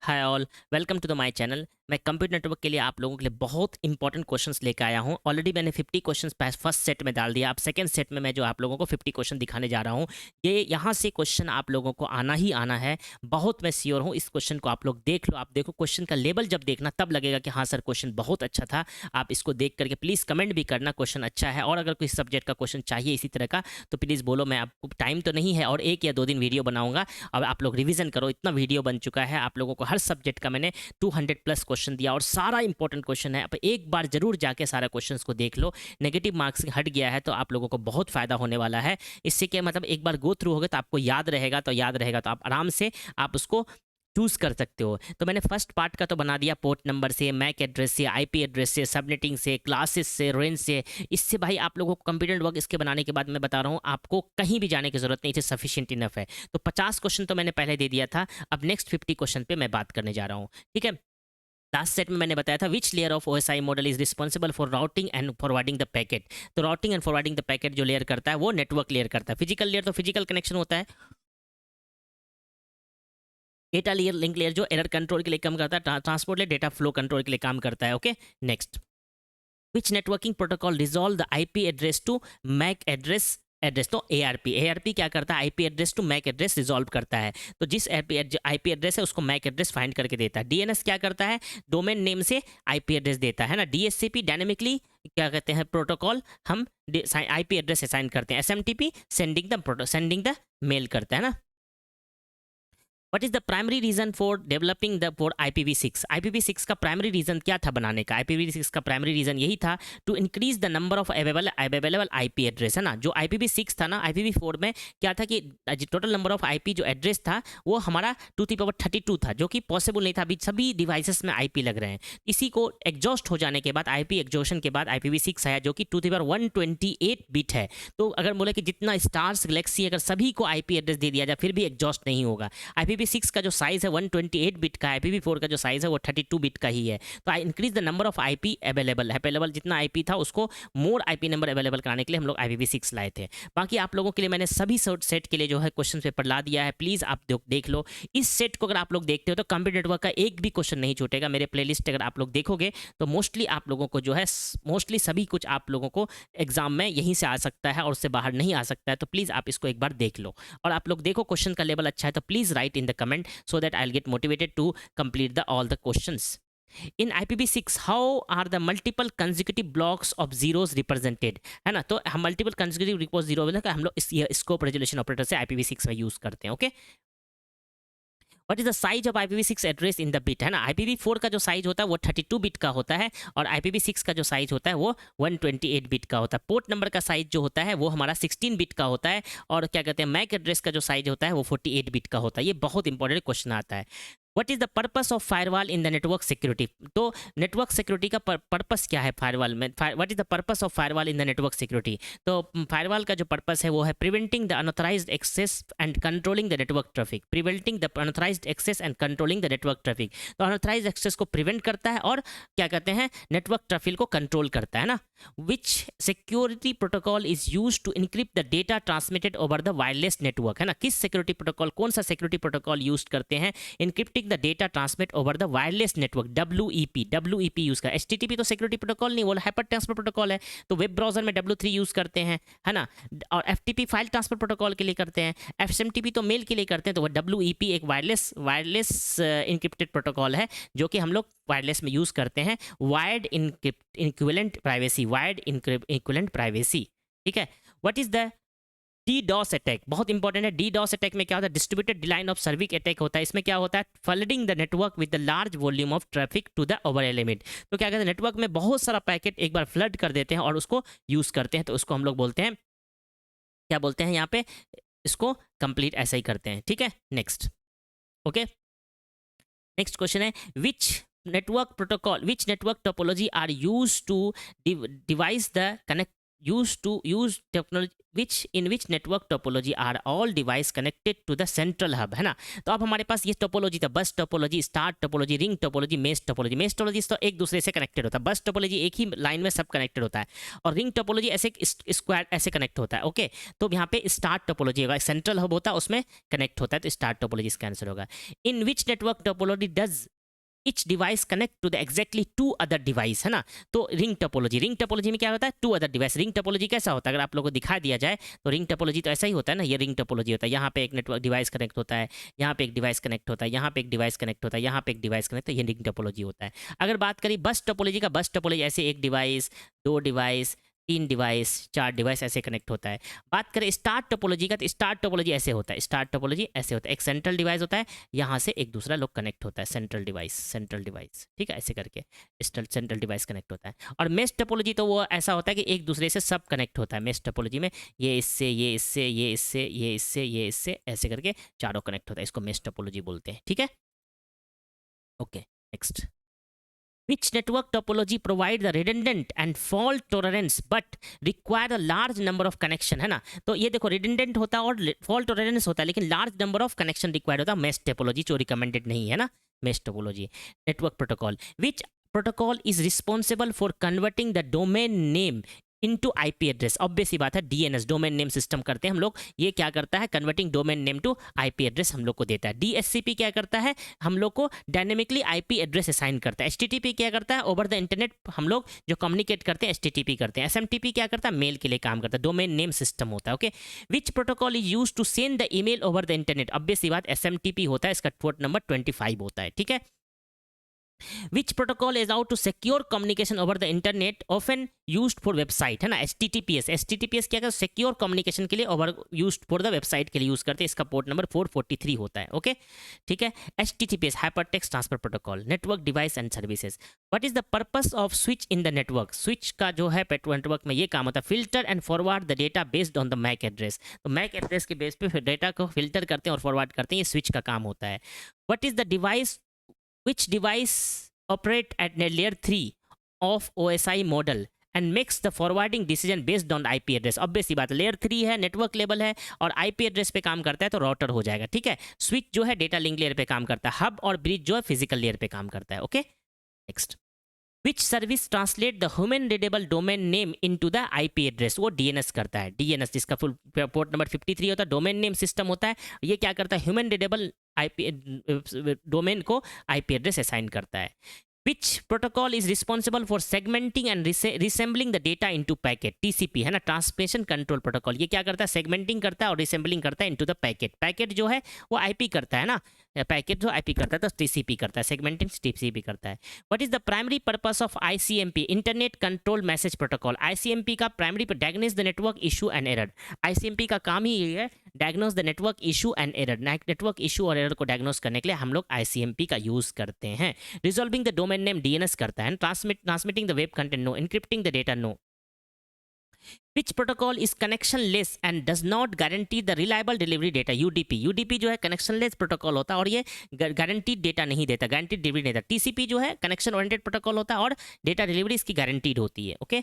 Hi all, welcome to the my channel. मैं computer network के लिए आप लोगों के लिए बहुत इंपॉर्टेंट क्वेश्चंस लेकर आया हूं। ऑलरेडी मैंने 50 क्वेश्चंस फर्स्ट सेट में डाल दिया। अब सेकंड सेट में मैं जो आप लोगों को 50 क्वेश्चन दिखाने जा रहा हूं, ये यहाँ से क्वेश्चन आप लोगों को आना ही आना है। बहुत मैं श्योर हूँ। इस क्वेश्चन को आप लोग देख लो। आप देखो क्वेश्चन का लेवल जब देखना तब लगेगा कि हाँ सर क्वेश्चन बहुत अच्छा था। आप इसको देख करके प्लीज़ कमेंट भी करना क्वेश्चन अच्छा है। और अगर कोई सब्जेक्ट का क्वेश्चन चाहिए इसी तरह का तो प्लीज़ बोलो। मैं आपको टाइम तो नहीं है और 1 या 2 दिन वीडियो बनाऊंगा। अब आप लोग रिवीजन करो। इतना वीडियो बन चुका है आप लोगों को। हर सब्जेक्ट का मैंने 200 प्लस क्वेश्चन दिया और सारा इंपॉर्टेंट क्वेश्चन है। अब एक बार जरूर जाके सारा क्वेश्चंस को देख लो। नेगेटिव मार्क्स हट गया है तो आप लोगों को बहुत फायदा होने वाला है। इससे क्या मतलब एक बार गो थ्रू होगा तो आपको याद रहेगा। तो आप आराम से आप उसको चूज कर सकते हो। तो मैंने फर्स्ट पार्ट का तो बना दिया, पोर्ट नंबर से, मैक एड्रेस से, आईपी एड्रेस से, सबनेटिंग से, क्लासेस से, रेंज से। इससे भाई आप लोगों को कंप्यूटर वर्क इसके बनाने के बाद मैं बता रहा हूँ आपको कहीं भी जाने की जरूरत नहीं, इसे सफिशिएंट इनफ है। तो 50 क्वेश्चन तो मैंने पहले दे दिया था। अब नेक्स्ट 50 क्वेश्चन पे मैं बात करने जा रहा हूँ, ठीक है। लास्ट सेट में मैंने बताया था which layer of OSI model is responsible for routing and forwarding the packet. तो routing and forwarding the packet जो लेयर करता है वो नेटवर्क लेयर करता है। फिजिकल लेयर तो फिजिकल कनेक्शन होता है। डेटा लेयर, लिंक लेयर जो एरर कंट्रोल के लिए काम करता है। Transport layer data flow control के लिए काम करता है। Okay, next, which networking protocol resolve the IP address to MAC address. तो एआरपी क्या करता है, IP address to MAC address resolve करता है। तो जिस आईपी एड्रेस है उसको मैक एड्रेस फाइंड करके देता है। डीएनएस क्या करता है, डोमेन नेम से आईपी एड्रेस देता है ना। डीएचसीपी डायनेमिकली क्या कहते हैं प्रोटोकॉल, हम आईपी एड्रेस असाइन करते हैं। एसएमटीपी सेंडिंग द मेल करता है ना। What is the primary reason for developing the for IPv6। IPv6 का प्राइमरी रीजन क्या था बनाने का। IPv6 का प्राइमरी रीजन यही था to increase the number of available IP address है ना। जो IPv6 था ना, IPv4 में क्या था कि टोटल नंबर ऑफ आईपी जो एड्रेस था वो हमारा 2 की पावर 32 था, जो कि पॉसिबल नहीं था। अभी सभी डिवाइसेस में आईपी लग रहे हैं। इसी को एग्जॉस्ट हो जाने के बाद, आईपी एग्जॉशन के बाद IPv6 आया, जो कि 2 की पावर 128 बिट है। तो अगर बोले कि जितना स्टार्स गैलेक्सी अगर सभी को आईपी एड्रेस दे दिया जाए फिर भी एग्जॉस्ट नहीं होगा। IPv6 का जो साइज है 128 बिट का है। IPv4 का जो साइज है वो 32 बिट का ही है। तो I increase the number of IP available जितना आईपी था उसको मोर आईपी नंबर अवेलेबल कराने के लिए हम लोग IPv6 लाए थे। बाकी आप लोगों के लिए मैंने सभी सेट के लिए जो है क्वेश्चन पेपर ला दिया है। प्लीज आप देख लो इस सेट को। अगर आप लोग देखते हो तो कंप्यूटर नेटवर्क का एक भी क्वेश्चन नहीं छूटेगा। मेरे प्लेलिस्ट अगर आप लोग देखोगे तो मोस्टली आप लोगों को जो है मोस्टली सभी कुछ आप लोगों को एग्जाम में यहीं से आ सकता है और उससे बाहर नहीं आ सकता है। तो प्लीज आप इसको एक बार देख लो। और आप लोग देखो क्वेश्चन का लेवल अच्छा है तो please right in the comment so that I'll get motivated to complete all the questions. In IPv6 how are the multiple consecutive blocks of zeros represented, है ना। तो हम मल्टीपल कंसेक्यूटिव रिपोज जीरो हम लोग इस स्कोप रेजोल्यूशन ऑपरेटर से IPv6 में use करते हैं। Okay, what is the size of IPv6 address in the bit, है ना। IPv4 का जो साइज होता है वो 32 बिट का होता है और IPv6 का जो साइज होता है वो 128 बिट का होता है। पोर्ट नंबर का साइज जो होता है वो हमारा 16 बिट का होता है और क्या कहते हैं मैक एड्रेस का जो साइज होता है वो 48 बिट का होता है। ये बहुत इंपॉर्टेंट क्वेश्चन आता है। What is the purpose of firewall in the network security. तो नेटवर्क सिक्योरिटी का पर्पस क्या है फायरवॉल में। What is the purpose of firewall in the network security. तो फायरवॉल का जो पर्पस है वो है preventing the unauthorised access and controlling the network traffic. Preventing the unauthorised access and controlling the network traffic. तो unauthorised access को prevent करता है और क्या कहते हैं नेटवर्क ट्रैफिक को कंट्रोल करता है ना। Which security protocol is use to encrypt the data transmitted over the wireless network, है ना। किस सिक्योरिटी प्रोटोकॉल, कौन सा सिक्योरिटी प्रोटोकॉल यूज करते हैं encrypting the data transmit over the wireless network. WEP use कर। HTTP तो सिक्योरिटी प्रोटोकॉल नहीं, वो हाइपर ट्रांसफर प्रोटोकॉल है। तो वेब ब्राउजर में W3 यूज करते हैं, है ना। और FTP फाइल ट्रांसफर प्रोटोकॉल के लिए करते हैं। FSMTP तो मेल के लिए करते हैं। तो वो WEP एक वायरलेस इनक्रिप्टेड प्रोटोकॉल है जो कि हम लोग वायरलेस में यूज करते हैं। वायर्ड इक्विवेलेंट प्राइवेसी, ठीक है। What is the DDoS attack, बहुत इंपॉर्टेंट है। DDoS अटैक में क्या होता है, distributed denial of service attack होता है। इसमें क्या होता है, flooding the network with the large volume of traffic to the over limit. तो क्या कहते हैं नेटवर्क में बहुत सारा पैकेट एक बार फ्लड कर देते हैं और उसको यूज करते हैं। तो उसको हम लोग बोलते हैं, क्या बोलते हैं यहाँ पे, इसको कंप्लीट ऐसा ही करते हैं, ठीक है। नेक्स्ट, ओके, नेक्स्ट क्वेश्चन है which network topology are use to device the connect use technology which network topology are all device connected to the central hub, है ना। तो अब हमारे पास ये टोपोलॉजी था, बस topology, star topology, ring topology, mesh topology. Mesh topology तो एक दूसरे से कनेक्टेड होता है, बस टोपोलॉजी एक ही लाइन में सब कनेक्टेड होता है, और रिंग टोपोलॉजी ऐसे स्क्वायर ऐसे कनेक्ट होता है। ओके, तो यहाँ पे स्टार टोपोलॉजी होगा, सेंट्रल हब होता है उसमें कनेक्ट होता है, तो स्टार टोपोलॉजी इसका आंसर होगा। In which network topology does each device connect to the exactly two other device, है ना। तो रिंग टोपोलॉजी में क्या होता है, to other device. Ring topology कैसा होता है, अगर आप लोगों को दिखा दिया जाए तो रिंग टोपोलॉजी तो ऐसा ही होता है ना, ये रिंग टोपोलॉजी होता है। यहाँ पे एक नेटवर्क डिवाइस कनेक्ट होता है, यहाँ पे एक डिवाइस कनेक्ट होता है, यहाँ पे एक डिवाइस कनेक्ट होता है, यहाँ पे एक डिवाइस कनेक्ट, तो ये रिंग टोपोलॉजी होता है। अगर बात करें बस टोपोलॉजी का, बस टोपोलॉजी ऐसे एक डिवाइस, दो डिवाइस, तीन डिवाइस, चार डिवाइस ऐसे कनेक्ट होता है। बात करें स्टार टोपोलॉजी का, तो स्टार टोपोलॉजी ऐसे होता है, स्टार टोपोलॉजी ऐसे होता है, एक सेंट्रल डिवाइस होता है, यहाँ से एक दूसरा लोग कनेक्ट होता है, सेंट्रल डिवाइस, ठीक है, ऐसे करके सेंट्रल डिवाइस कनेक्ट होता है। और मेश टोपोलॉजी तो वो ऐसा होता है कि एक दूसरे से सब कनेक्ट होता है। मेश टोपोलॉजी में ये इससे, ये इससे, ये इससे, ये इससे, ये इससे, ऐसे करके चारों कनेक्ट होता है, इसको मेश टोपोलॉजी बोलते हैं, ठीक है। Okay, next. Which network topology provide the redundant and fault tolerance but require a large number of connection, है ना। तो ये देखो redundant होता है और fault tolerance होता है, लेकिन large number of connection required होता है mesh topology, जो recommended नहीं है ना mesh topology। network protocol, which protocol is responsible for converting the domain name into IP address. Obvious सी बात है, डीएनएस, डोमेन नेम सिस्टम करते हैं हम लोग। ये क्या करता है, converting domain name to IP address हम लोग को देता है। डीएचसीपी क्या करता है, हम लोग को डायनेमिकली आईपी एड्रेस असाइन करता है। एचटीटीपी क्या करता है, ओवर द इंटरनेट हम लोग जो कम्युनिकेट करते हैं एचटीटीपी करते हैं। एसएमटीपी क्या करता है, मेल के लिए काम करता है, डोमेन नेम सिस्टम होता है। Okay, which protocol is use to send the email over the internet. Obvious सी बात एसएमटीपी होता है, इसका पोर्ट नंबर 25 होता है, ठीक है। Which protocol is out to secure communication over the internet often used for website, है ना। HTTPS क्या करता है, सिक्योर कम्युनिकेशन के लिए over used for the website के लिए यूज करते हैं, इसका पोर्ट नंबर 443 होता है। ओके, ठीक है। HTTPS hypertext transfer protocol, network device and services. What is the purpose of switch in the network. Switch का जो है नेटवर्क में ये काम होता है, filter and forward the data based on the MAC address. तो मैक एड्रेस के बेस पे फिर डेटा को फिल्टर करते हैं और फॉरवर्ड करते हैं, ये स्विच का काम होता है। What is the device which device operate at layer 3 of OSI model and makes the forwarding decision based on IP address। obvious सी बात है, लेयर 3 है, नेटवर्क लेवल है और IP एड्रेस पे काम करता है, तो राउटर हो जाएगा, ठीक है। स्विच जो है डेटा लिंक लेयर पे काम करता है, हब और ब्रिज जो है फिजिकल लेयर पे काम करता है। Okay, next. Which service translate the human readable domain name into the IP address. वो डीएनएस करता है, डीएनएस जिसका फुल पोर्ट नंबर 53 होता है, डोमेन नेम सिस्टम होता है। ये क्या करता है, ह्यूमन रीडेबल आईपी डोमेन को आईपी एड्रेस असाइन करता है। Which protocol is responsible for segmenting and resembling the data into packet? TCP है ना, ट्रांसमिशन कंट्रोल प्रोटोकॉल। ये क्या करता है, सेगमेंटिंग करता है और रिसेंबलिंग करता है इनटू द पैकेट। पैकेट जो है वो आईपी करता है ना, पैकेट जो आईपी करता है तो टीसीपी करता है, सेगमेंटिंग टीसीपी करता है। What is the primary purpose of ICMP, internet control message protocol. ICMP का प्राइमरी पर diagnose the network issue and error. ICMP का काम ही ये है, diagnose the network issue and error. Network issue और एरर को डायग्नोस करने के लिए हम लोग आईसीएमपी का यूज करते हैं। Resolving the domain name DNS करता है, transmitting the web content no, encrypting the data no. Which protocol is connectionless and does not guarantee the reliable delivery data? UDP। UDP जो है connectionless प्रोटोकॉल होता है और ये गारंटीड डेटा नहीं देता, गारंटीड डिलीवरी नहीं देता। TCP जो है कनेक्शन ओरिएंटेड प्रोटोकॉल होता है और डेटा डिलीवरी इसकी गारंटीड होती है। Okay,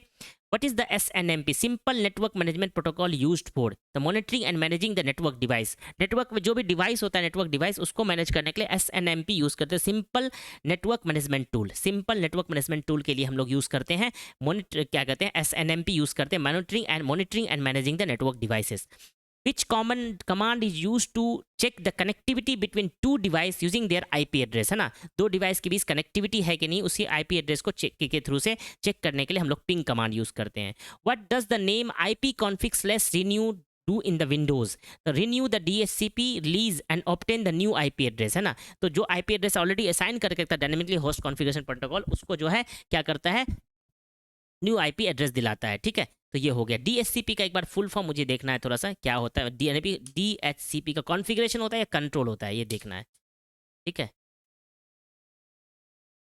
What is the SNMP? Simple Network Management Protocol used for the monitoring and managing the network device। Network में जो भी डिवाइस होता है, नेटवर्क डिवाइस, उसको मैनेज करने के लिए SNMP यूज करते हैं, simple network management tool. Simple network management tool के लिए हम लोग यूज करते हैं मॉनिटर, क्या कहते हैं, SNMP यूज करते हैं, monitoring and managing the network devices। Which common command is used to check the connectivity between two device using their IP address, है ना। दो डिवाइस के बीच कनेक्टिविटी है कि नहीं, उसी IP एड्रेस को चेक के थ्रू से चेक करने के लिए हम लोग पिंग कमांड यूज करते हैं। What does the name IP config/renew do in the Windows? तो renew the DHCP release and obtain the new IP address, है ना। तो जो IP एड्रेस ऑलरेडी असाइन करके रखता है डायनामिकली होस्ट कॉन्फ़िगरेशन प्रोटोकॉल, उसको जो है क्या करता है, न्यू आईपी एड्रेस दिलाता है, ठीक है। तो ये हो गया। डीएचसीपी का एक बार फुल फॉर्म मुझे देखना है थोड़ा सा, क्या होता है डीएचसीपी का, कॉन्फ़िगरेशन होता है या कंट्रोल होता है, ये देखना है, ठीक है।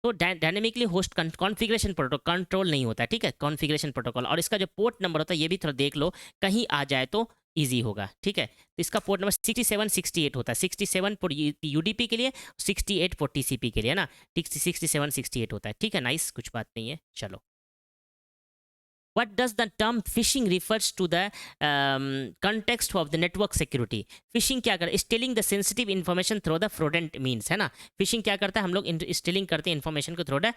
तो dynamically host configuration protocol, control नहीं होता है, ठीक है, कॉन्फ़िगरेशन प्रोटोकॉल। और इसका जो पोर्ट नंबर होता है ये भी थोड़ा देख लो, कहीं आ जाए तो ईजी होगा, ठीक है। तो इसका पोर्ट नंबर 6768 होता है, 67 फॉर यूडीपी के लिए, 68 फॉर टीसीपी के लिए, है ना, 6768 होता है, ठीक है। नाइस, कुछ बात नहीं है, चलो। What does the term phishing refers to the context of the network security? Phishing क्या करता है? Stealing the sensitive information through the fraudulent means, है ना? Phishing क्या करता है? हम लोग stealing करते हैं information को through the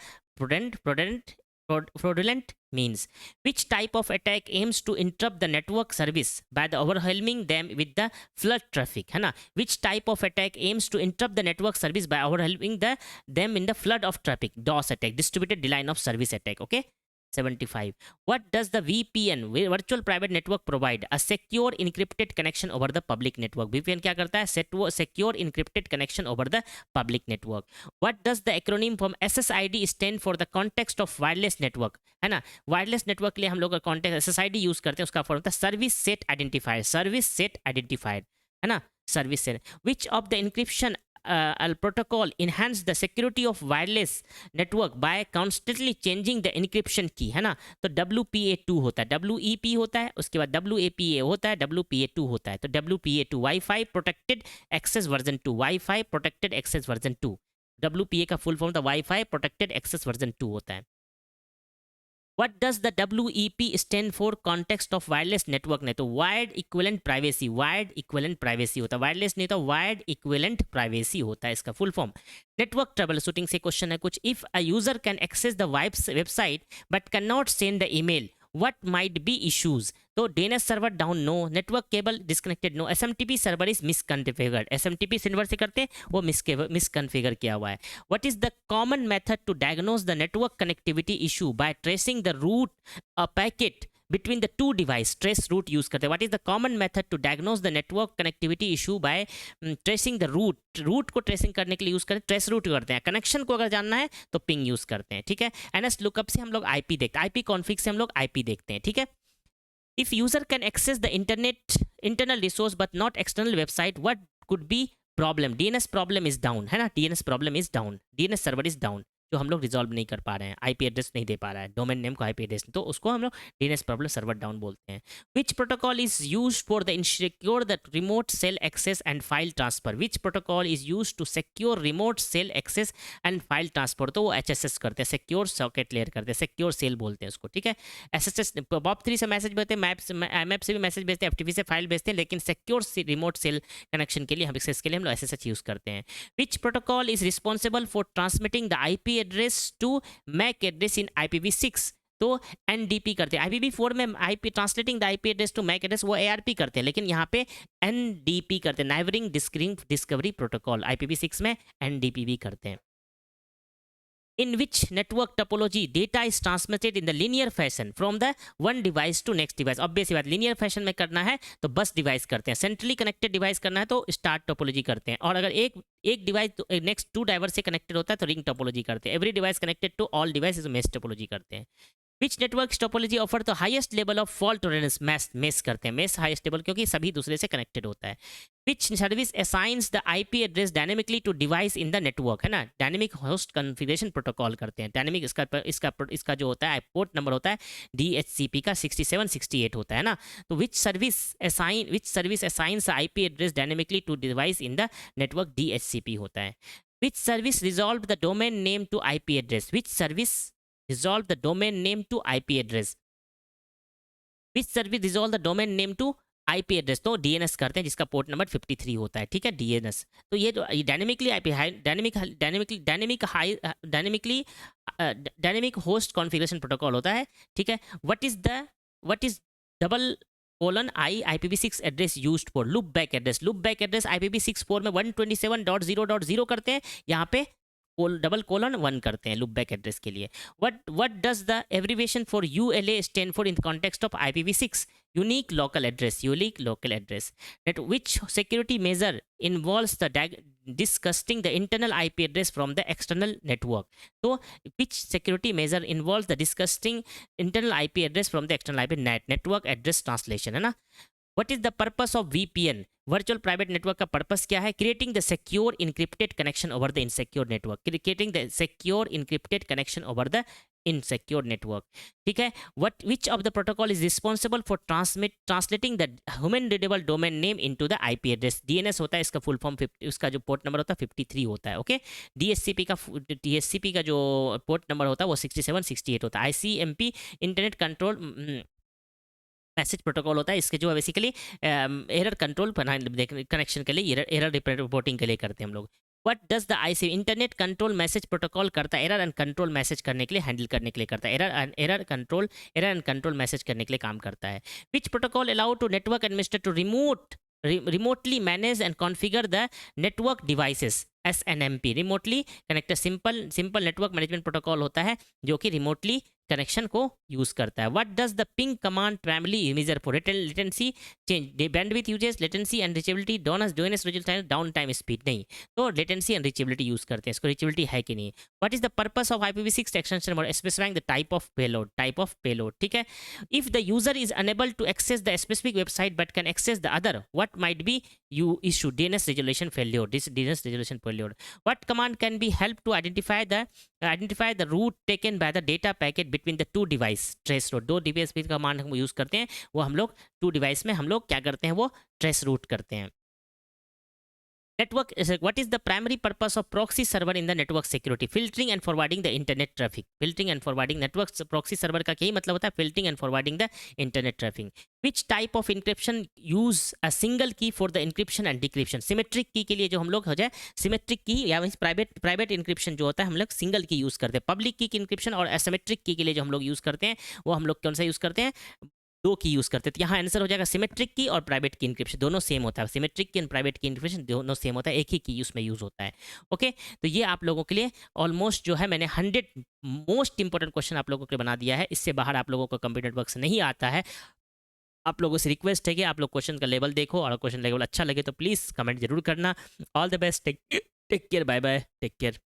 fraudulent means. Which type of attack aims to interrupt the network service by the overwhelming them with the flood traffic, है ना? Which type of attack aims to interrupt the network service by overwhelming them in the flood of traffic? DOS attack, distributed denial of service attack. Okay. 75. What does the VPN, virtual private network, provide? A secure encrypted connection over the public network. VPN क्या करता है? Secure encrypted connection over the public network. What does the acronym from SSID stand for? The context of wireless network, है ना? Wireless network के लिए हम लोग contact SSID use करते हैं, उसका फॉर्म होता है service set identifier. Service set identifier, है ना? Service set. Which of the encryption protocol enhance the security of wireless network by constantly changing the encryption key, है ना? तो WPA2 होता है, WEP होता है, उसके बाद WAPA होता है, WPA2 होता है. तो WPA2 Wi-Fi protected access version 2, Wi-Fi protected access version 2. WPA का फुल फॉर्म तो Wi-Fi protected access version 2 होता है. What does the WEP stand for? Context of wireless network नहीं तो wired equivalent privacy. Wired equivalent privacy होता है, wireless नहीं तो wired equivalent privacy होता है इसका full form. Network troubleshooting से क्वेश्चन है कुछ. If a user can access the website but can not send the email, what might be issues? तो DNS server down no, network cable disconnected no, SMTP server is misconfigured. SMTP server से करते हैं वो misconfigure किया हुआ है. What is the common method to diagnose the network connectivity issue? By tracing the route a packet between the two device. Trace route use करते हैं. What is the common method to diagnose the network connectivity issue by tracing the route? Route को tracing करने के लिए use करते हैं, trace root करते हैं. कनेक्शन को अगर जानना है तो पिंग यूज करते हैं, ठीक है. NS लुकअप से हम लोग IP देखते हैं, IP कॉन्फ़िग से हम लोग IP देखते हैं, ठीक है. If user can access the internal resource but not external website, what could be problem? DNS problem is down, है ना? DNS problem is down, DNS server is down, जो हम लोग रिजॉल्व नहीं कर पा रहे हैं, IP एड्रेस नहीं दे पा रहा है, डोमेन नेम को IP एड्रेस, तो उसको हम लोग DNS प्रॉब्लम सर्वर डाउन बोलते हैं. Which protocol is used for the insecure the remote shell access and file transfer? Which protocol is used to secure remote shell access and file transfer? तो वो HSS करते हैं, secure socket layer करते हैं, secure cell बोलते हैं उसको, ठीक है. SSS POP3 से मैसेज भेजते हैं, IMAP से भी मैसेज भेजते हैं, FTP से फाइल भेजते हैं, लेकिन सिक्योर रिमोट सेल कनेक्शन के लिए हम एक्सेस के लिए हम लोग SSH यूज करते हैं. Which protocol is responsible for transmitting the IP address to MAC address in IPv6? तो NDP करते हैं. IPv4 में IP translating the IP address to MAC address वो ARP करते हैं, लेकिन यहाँ पे NDP करते हैं, नाइबरिंग डिस्कवरी प्रोटोकॉल. IPv6 में NDP भी करते हैं. In which network topology data is transmitted in the linear fashion from the one device to next device? Obvious बात, linear fashion में करना है तो बस डिवाइस करते हैं, सेंट्रली कनेक्टेड डिवाइस करना है तो स्टार टोपोलॉजी करते हैं, और अगर एक डिवाइस नेक्स्ट टू डाइवर्स से कनेक्टेड होता है तो रिंग टोपोलॉजी करते हैं. Every device connected to all device mesh topology करते हैं. Which network topology offer the highest level of fault tolerance? Mesh करते हैं, मेश हाईएस्ट लेवल क्योंकि सभी दूसरे से कनेक्टेड होता है. Which service assigns the IP address dynamically to device in the network? है ना, डायनेमिक होस्ट कॉन्फ़िगरेशन प्रोटोकॉल करते हैं. डायनेमिक इसका जो होता है पोर्ट नंबर होता है DHCP का 6768 होता है ना. तो which service assigns IP address dynamically to device in the network? DHCP होता है. Which service resolve the domain name to IP address? Which service resolve the domain name to IP address? Which service resolve the domain name to IP address? तो DNS करते हैं जिसका port number 53 होता है, ठीक है, DNS. तो ये जो डायनेमिक होस्ट कॉन्फ़िगरेशन प्रोटोकॉल होता है, ठीक है. What is double colon I IPv6 address used for? Loop back address. Loop back address IPv6 में 127.0.0 करते हैं, यहाँ पे डबल कोलन 1 करते हैं लूप बैक एड्रेस के लिए. What does the abbreviation for ULA stand for in context of IPv6? Unique local address. Which security measure involves the disgusting the internal IP address from the external network? तो which security measure involves the disgusting internal IP address from the external IP network address translation, है ना. What is the purpose of VPN? Virtual private network का purpose क्या है? Creating the secure encrypted connection over the insecure network. Creating the secure encrypted connection over the in secure network. ठीक है, what which of the protocol is responsible for translating the human readable domain name into the IP address. DNS होता है इसका full form, उसका जो port number होता है 53 होता है। ओके, डीएससीपी का जो पोर्ट नंबर होता है वो 67 68 होता है। ICMP internet control message protocol होता है, इसके जो बेसिकली एरर कंट्रोल कनेक्शन के लिए, एरर रिपोर्टिंग के लिए करते हैं हम लोग। What does the IC internet control message protocol करता है? एरर एंड कंट्रोल मैसेज करने के लिए, हैंडल करने के लिए करता है। एरर एंड कंट्रोल मैसेज करने के लिए काम करता है। Which protocol allow to network administrator to remotely manage and configure the network devices? SNMP, remotely connector, simple network management protocol होता है जो कि रिमोटली कनेक्शन को यूज करता है। What does the ping command primary measure for? Latency change, bandwidth uses, latency and reachability, DNS down time speed नहीं, तो latency and reachability use करते हैं। इसको रीचेबिलिटी है कि नहीं। What is the purpose of IPv6 extension? Specifying the type of payload. ठीक है, if the user is unable to access the specific website but can access the other, what might be you issue? DNS resolution failure. This DNS resolution failure. What command can be help to identify the route taken by the data packet between the two device? Trace route, दो device पे command हम use करते हैं, वो हम लोग to device में हम लोग क्या करते हैं, वो ट्रेस रूट करते हैं। Network, what is the primary purpose of proxy server in the network security? Filtering and forwarding the internet traffic. Filtering and forwarding network proxy server का यही मतलब होता है, filtering and forwarding the internet traffic. Which type of encryption use a single key for the encryption and decryption? Symmetric key के लिए जो हम लोग हो जाए symmetric key या प्राइवेट encryption जो होता है हम लोग सिंगल की यूज करते हैं। पब्लिक की encryption और asymmetric की के लिए जो हम लोग यूज करते हैं वो हम लोग कौन सा यूज करते हैं? दो की यूज करते हैं। तो यहाँ आंसर हो जाएगा सिमेट्रिक की और प्राइवेट की इंक्रिप्शन, दोनों सेम होता है। सिमेट्रिक की एंड प्राइवेट की इंक्रिप्शन दोनों सेम होता है, एक ही की उसमें यूज होता है। ओके, तो ये आप लोगों के लिए ऑलमोस्ट जो है मैंने 100 मोस्ट इंपॉर्टेंट क्वेश्चन आप लोगों के लिए बना दिया है। इससे बाहर आप लोगों को कंप्यूटर नेटवर्क से नहीं आता है। आप लोगों से रिक्वेस्ट है कि आप लोग क्वेश्चन का लेवल देखो, और क्वेश्चन लेवल अच्छा लगे तो प्लीज़ कमेंट जरूर करना। All the best, take care, bye bye, take care.